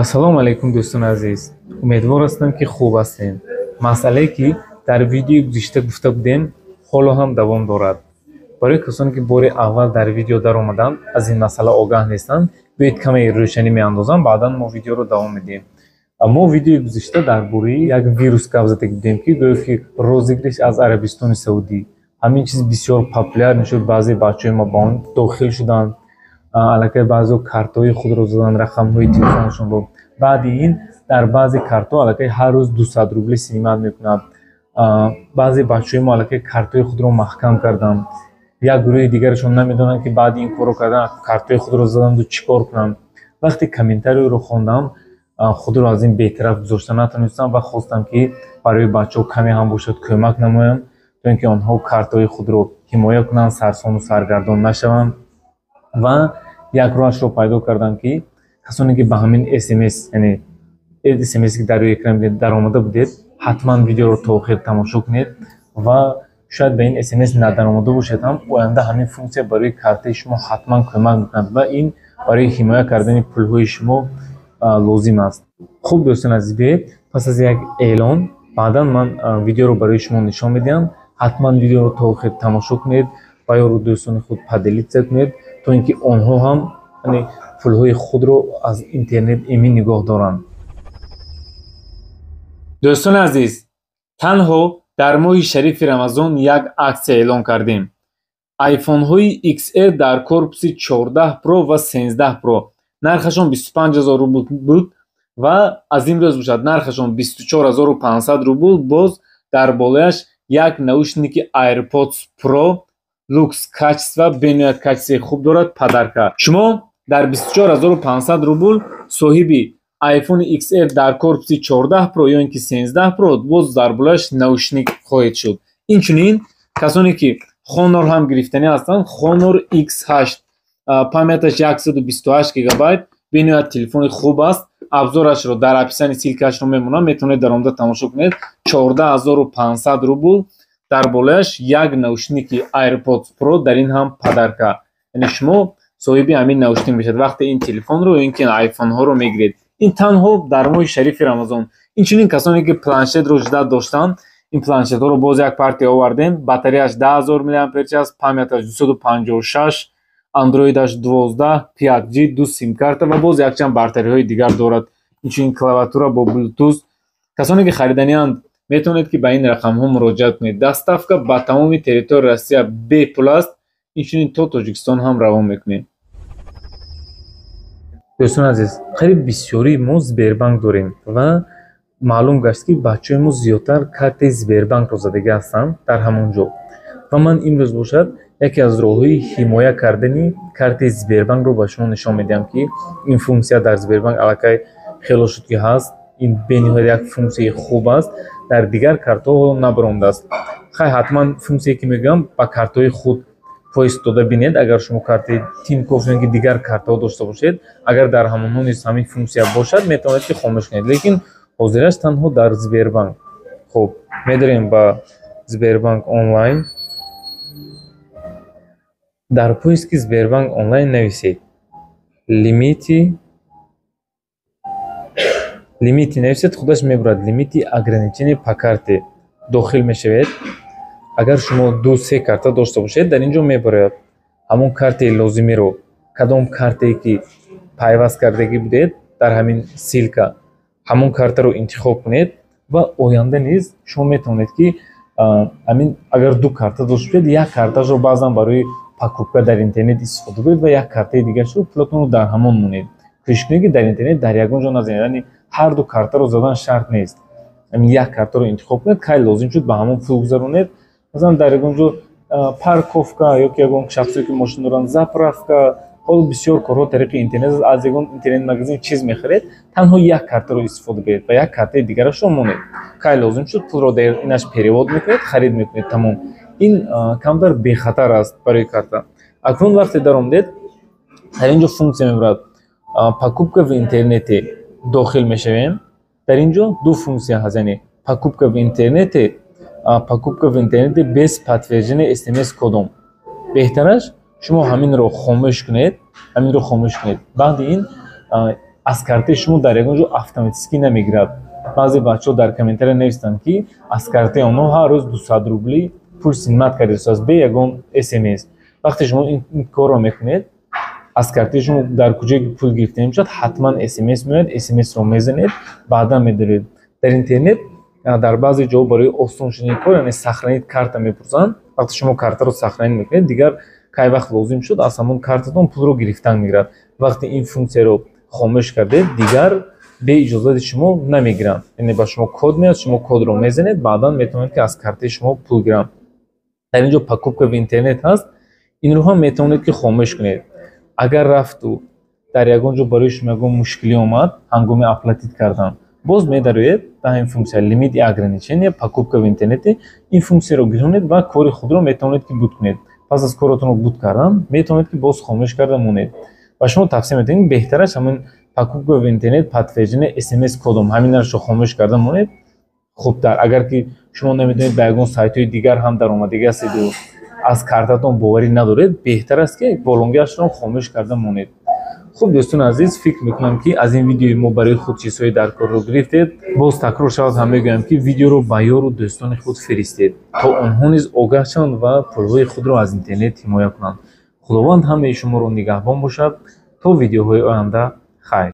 Ассалому алайкум дӯстон азиз. Умедвор ҳастам ки хуб ҳастем. Масъалае ки дар видеои гузишта гуфта будем ҳоло ҳам давом дорад. Барои касоне ки бори аввал дар видео даромаданд, аз ин масъала огаҳ нестанд, биёед каме рӯшанӣ меандозам, баъдан мо видеоро давом медиҳем. Мо видеои гузишта дар бораи як вирус гап зада будем ки гӯё ки розыгриш аз Арабистони Саудӣ. Ҳамин чиз бисёр популяр шуд, баъзе бачаҳои мо ба он дохил шуданд. Аллакай баъзеҳо картҳои худро заданд, рақамҳои телефонашонро. Баъди ин дар баъзе картҳо аллакай ҳар рӯз 200 рубли синимат мекунад. Баъзе бачаҳои мо аллакай картҳои худро маҳкам карданд. Як гурӯҳи дигарашон намедонанд ки баъди ин корро кардан картҳои худро заданду чӣ кор кунанд. Вақте комментарияро хондам, худро аз ин бетараф гузошта натонистам ва хостам ки барои бачаҳо каме ҳам бошад кӯмак намоям, то ин ки онҳо картҳои худро ҳимоя кунанд, сарсону саргардон нашаванд. Ва як роҳашро пайдо кардам ки касоне ки ба ҳамин смс, яъне смс ки дар рӯи экран даромада будед, ҳатман видеоро то охир тамошо кунед ва шояд ба ин смс надаромада бошед ҳам оянда ҳамин функсия барои картаи шумо ҳатман кӯмак мекунад ва ин барои ҳимоя кардани пулҳои шумо лозим аст. Хуб дӯстон азиз, биёед пас аз як эълон баъдан ман видеоро барои шумо нишон медиҳам. ҳатман видеоро то охир тамошо кунед ва ёро дӯстони худ поделитса кунед, то ин ки онҳо ҳам пулҳои худро аз интернет эмин нигоҳ доранд. Дӯстони азиз, танҳо дар моҳи шарифи Рамазон як аксия эълон кардем. айфонҳои XR дар корпуси 14 Pro ва 13 Pro нархашон 25000 рубл буд ва аз имрӯз бошад нархашон 24500 рубл. Боз дар болояш як наушники AirPods Pro Lux качества, бениҳоят качестваи хуб дорад, падарка. Шумо дар 24500 рубл соҳиби iPhone XR дар корпуси 14 Pro ё ин ки 13 Pro боз дар болояш наушник хоҳед шуд. Инчунин касоне ки Honor ҳам гирифтанӣ ҳастанд, Honor X8 памяташ 128 гигабайт, бениҳоят телефони хуб аст. Абзорашро дар описани силкаашро мемонам, метавонед даромада тамошо кунед. 14500 рубл дар болояш як наушники AirPods Pro, дар ин ҳам падарка. Яъне шумо соҳиби ҳамин наушник мешавед вақте ин телефонро ё ин ки айфонҳоро мегиред. Ин танҳо дар моҳи шарифи Рамазон. Инчунин касоне ки планшетро жда доштанд, ин планшетҳоро боз як партия овардем. Батареяш 10000 мАч аст, памяташ 256, андроидаш 12, 5G, 2 сим-карта ва боз якчанд бартариҳои дигар дорад. Инчунин клавиатура бо Bluetooth. Касоне ки хариданианд метавонед ки ба ин рақамҳо муроҷиат кунед. Доставка ба тамоми территорияи Россия бепул аст. Инчунин то Тоҷикистон ҳам равон мекунем. Дӯстон азиз, қариб бисёрии мо Сбербанк дорем ва маълум гашт ки бачаҳои мо зиёдтар картаи Сбербанкро задага ҳастанд дар ҳамон ҷо. Ва ман имрӯз бошад яке аз роҳҳои ҳимоя кардани картаи Сбербанкро ба шумо нишон медиҳам ки ин функсия дар Сбербанк аллакай хело шуд ки ҳаст. Ин бениҳоят як функсияи хуб аст, дар дигар картҳо ҳоло набаромдааст. Хай ҳатман функсие ки мегӯям ба картҳои худ поист дода бинед. Агар шумо картаи Тинькофф ё ки дигар картҳо дошта бошед, агар дар ҳамонҳо низ ҳамин функсия бошад, метавонед ки хомӯш кунед, лекин ҳозираш танҳо дар Сбербанк. Хуб, медарем ба Сбербанк онлайн. дар поиски Сбербанк онлайн нависед лимити нависед, худаш мебурад лимити ограничение по карте. Дохил мешавед. Агар шумо 2-3 карта дошта бошед, дар ин ҷо мебарад ҳамон картаи лозимиро, кадом картае ки пайваст кардагӣ будед дар ҳамин силка, ҳамон картаро интихоб кунед ва оянда низ шумо метавонед ки ҳамин агар 2 карта дошта бошед, як карташро баъзан барои покупка дар интернет истифода кунед ва як картаи дигарашро пулатонро дар ҳамон монед. Кӯшиш кунед ки дар интернет дар ягон ҷо назанед, яъне ҳар ду картаро задан шарт нест. Як картаро интихоб кунед, кай лозим шуд ба ҳамон пул гузаронед. Масалан дар ягон ҷо парковка ё ки ягон шахсое ки мошин доранд, заправка, ҳол бисёр корҳо тариқи интернет аз ягон интернет магазин чиз мехаред, танҳо як картаро истифода беред ва як картаи дигарашро монед. Кай лозим шуд пулро дар инаш перевод мекунед, харид мекунед, тамом. Ин камтар бехатар аст барои карта. Акнун вақте даромадед, дар ин ҷо функсия мебарад покупка в интернете. Дохил мешавем. Дар ин ҷо ду функсия ҳаст, яъне покупка в интернете без подтверждения SMS кодом. Беҳтараш шумо ҳаминро хомӯш кунед. Баъди ин аз картаи шумо дар ягон ҷо автоматически намегирад. баъзе бачаҳо дар комментария навистанд ки аз картаи онҳо ҳар рӯз 200 рубли пул синмат кардасоз бе ягон смс. вақте шумо ин корро мекунед, аз картаи шумо дар куҷое пул гирифта мешавад, ҳатман смс меояд, смсро мезанед, баъдан медаред. дар интернет дар баъзе ҷоҳо барои осон шудани кор, яъне сахранид карта мепурсанд. вақте шумо картаро сахранид мекунед, дигар кай вақт лозим шуд, аз ҳамон картатон пулро гирифтан мегирад. вақте ин функсияро хомӯш кардед, дигар бе иҷозати шумо намегиранд. яъне ба шумо код меояд, шумо кодро мезанед, баъдан метавонед ки аз картаи шумо пул гиранд. дар ин ҷо покупка в интернет ҳаст, инро ҳам метавонед ки хомӯш кунед. агар рафту дар ягон ҷо барои шумо ягон мушкилӣ омад ҳангоми оплатит кардан, боз медароед ба ин функсия лимит и ограничения покупка в интернете, ин функсияро гирёнед ва кори худро метавонед ки буд кунед. пас аз коротонро буд кардан, метавонед ки боз хомӯш карда монед. ва шумо тавсия метавонед беҳтараш ҳамин покупка в интернет подтверждение смс кодом ҳаминашро хомӯш карда монед хубтар. агар ки шумо наметавонед ба ягон сайтҳои дигар ҳам даромадига ҳастеду аз картатон боварӣ надоред, беҳтар аст ки болонгиашро хомӯш карда монед. хуб дӯстони азиз, фикр мекунам ки аз ин видеои мо барои худ чизҳои дар корро гирифтед. боз такрор шавад ҳам мегӯям ки видеоро ба ёру дӯстони худ фиристед, то онҳо низ огаҳ шаванд ва пулҳои худро аз интернет ҳимоя кунанд. худованд ҳамаи шуморо нигаҳбон бошад. то видеоҳои оянда, хайр.